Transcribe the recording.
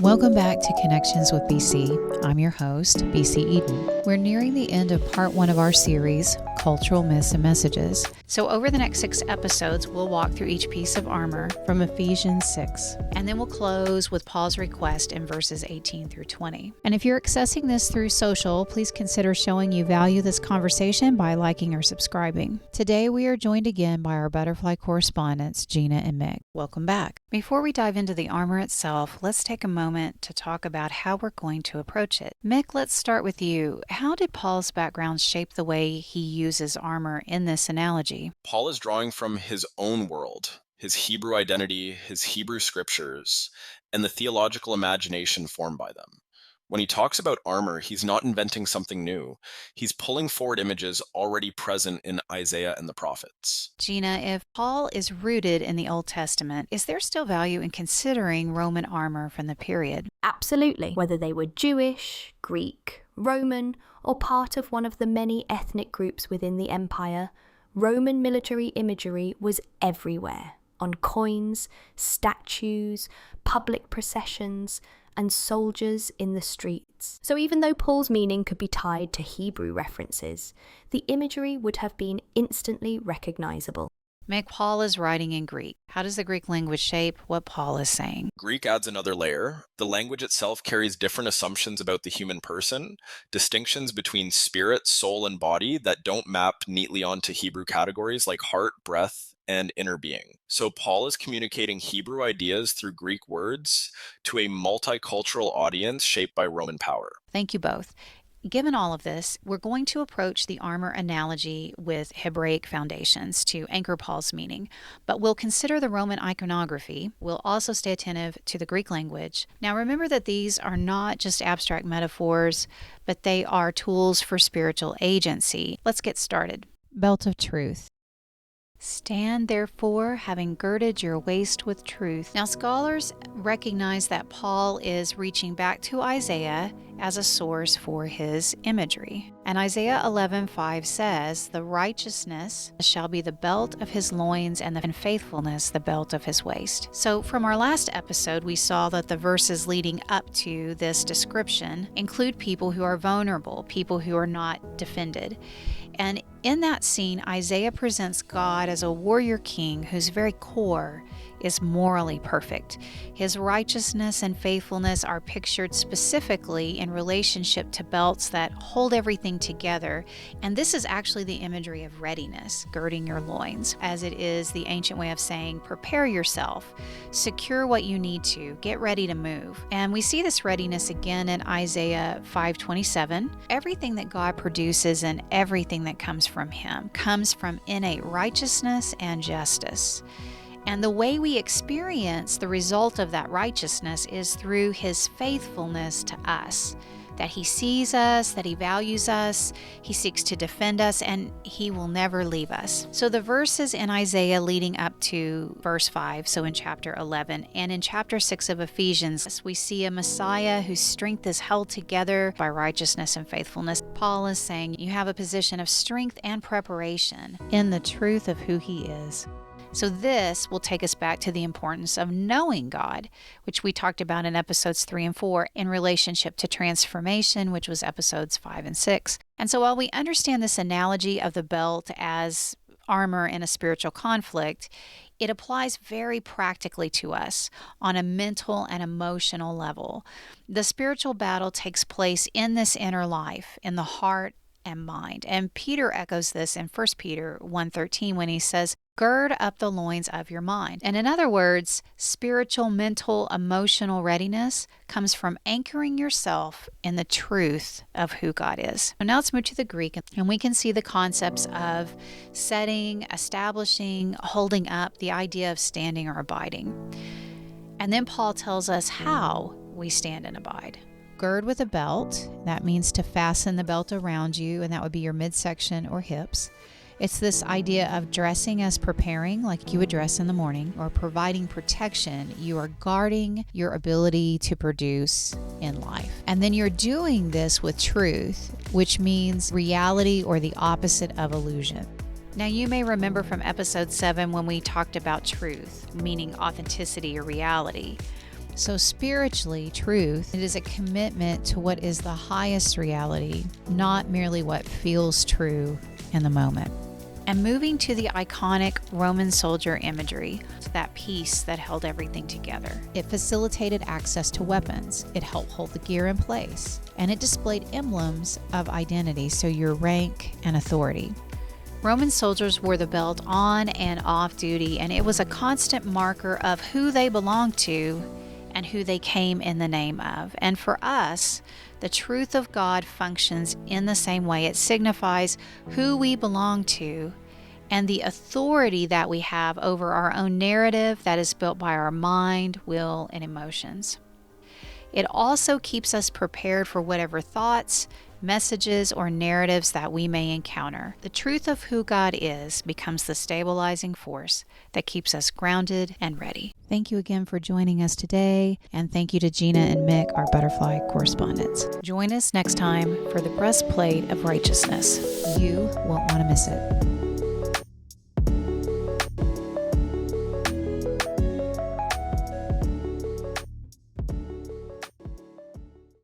Welcome back to Connections with BC. I'm your host, BC Eden. We're nearing the end of part 1 of our series, Cultural Myths and Messages. So over the next 6 episodes, we'll walk through each piece of armor from Ephesians 6. And then we'll close with Paul's request in verses 18 through 20. And if you're accessing this through social, please consider showing you value this conversation by liking or subscribing. Today we are joined again by our butterfly correspondents, Gina and Mick. Welcome back. Before we dive into the armor itself, let's take a moment to talk about how we're going to approach it. Mick, let's start with you. How did Paul's background shape the way he uses armor in this analogy? Paul is drawing from his own world, his Hebrew identity, his Hebrew scriptures, and the theological imagination formed by them. When he talks about armor, he's not inventing something new. He's pulling forward images already present in Isaiah and the prophets. Gina, if Paul is rooted in the Old Testament, is there still value in considering Roman armor from the period? Absolutely. Whether they were Jewish, Greek, Roman, or part of one of the many ethnic groups within the empire, Roman military imagery was everywhere, on coins, statues, public processions, and soldiers in the streets. So even though Paul's meaning could be tied to Hebrew references, the imagery would have been instantly recognizable. Mick, Paul is writing in Greek. How does the Greek language shape what Paul is saying? Greek adds another layer. The language itself carries different assumptions about the human person, distinctions between spirit, soul, and body that don't map neatly onto Hebrew categories like heart, breath, and inner being. So Paul is communicating Hebrew ideas through Greek words to a multicultural audience shaped by Roman power. Thank you both. Given all of this, we're going to approach the armor analogy with Hebraic foundations to anchor Paul's meaning, but we'll consider the Roman iconography. We'll also stay attentive to the Greek language. Now remember that these are not just abstract metaphors, but they are tools for spiritual agency. Let's get started. Belt of truth. Stand therefore, having girded your waist with truth. Now scholars recognize that Paul is reaching back to Isaiah as a source for his imagery. And Isaiah 11:5 says, "The righteousness shall be the belt of his loins, and the faithfulness the belt of his waist." So from our last episode, we saw that the verses leading up to this description include people who are vulnerable, people who are not defended. And in that scene, Isaiah presents God as a warrior king whose very core is morally perfect. His righteousness and faithfulness are pictured specifically in relationship to belts that hold everything together. And this is actually the imagery of readiness, girding your loins, as it is the ancient way of saying, prepare yourself, secure what you need to, get ready to move. And we see this readiness again in Isaiah 5:27. Everything that God produces and everything that comes from Him comes from innate righteousness and justice. And the way we experience the result of that righteousness is through His faithfulness to us. That He sees us, that He values us, He seeks to defend us, and He will never leave us. So the verses in Isaiah leading up to verse 5, so in chapter 11, and in chapter 6 of Ephesians, we see a Messiah whose strength is held together by righteousness and faithfulness. Paul is saying you have a position of strength and preparation in the truth of who He is. So this will take us back to the importance of knowing God, which we talked about in episodes 3 and 4 in relationship to transformation, which was episodes 5 and 6. And so while we understand this analogy of the belt as armor in a spiritual conflict, it applies very practically to us on a mental and emotional level. The spiritual battle takes place in this inner life, in the heart and mind. And Peter echoes this in 1 Peter 1:13 when he says, gird up the loins of your mind. And in other words, spiritual, mental, emotional readiness comes from anchoring yourself in the truth of who God is. So now let's move to the Greek, and we can see the concepts of setting, establishing, holding up, the idea of standing or abiding. And then Paul tells us how we stand and abide. Gird with a belt. That means to fasten the belt around you, and that would be your midsection or hips. It's this idea of dressing as preparing, like you would dress in the morning, or providing protection. You are guarding your ability to produce in life. And then you're doing this with truth, which means reality or the opposite of illusion. Now, you may remember from episode 7 when we talked about truth, meaning authenticity or reality. So spiritually, truth, it is a commitment to what is the highest reality, not merely what feels true in the moment. And moving to the iconic Roman soldier imagery, that piece that held everything together. It facilitated access to weapons. It helped hold the gear in place. And it displayed emblems of identity, so your rank and authority. Roman soldiers wore the belt on and off duty, and it was a constant marker of who they belonged to and who they came in the name of. And for us, the truth of God functions in the same way. It signifies who we belong to and the authority that we have over our own narrative that is built by our mind, will, and emotions. It also keeps us prepared for whatever thoughts, messages, or narratives that we may encounter. The truth of who God is becomes the stabilizing force that keeps us grounded and ready. Thank you again for joining us today, and thank you to Gina and Mick, our butterfly correspondents. Join us next time for the breastplate of righteousness. You won't want to miss it.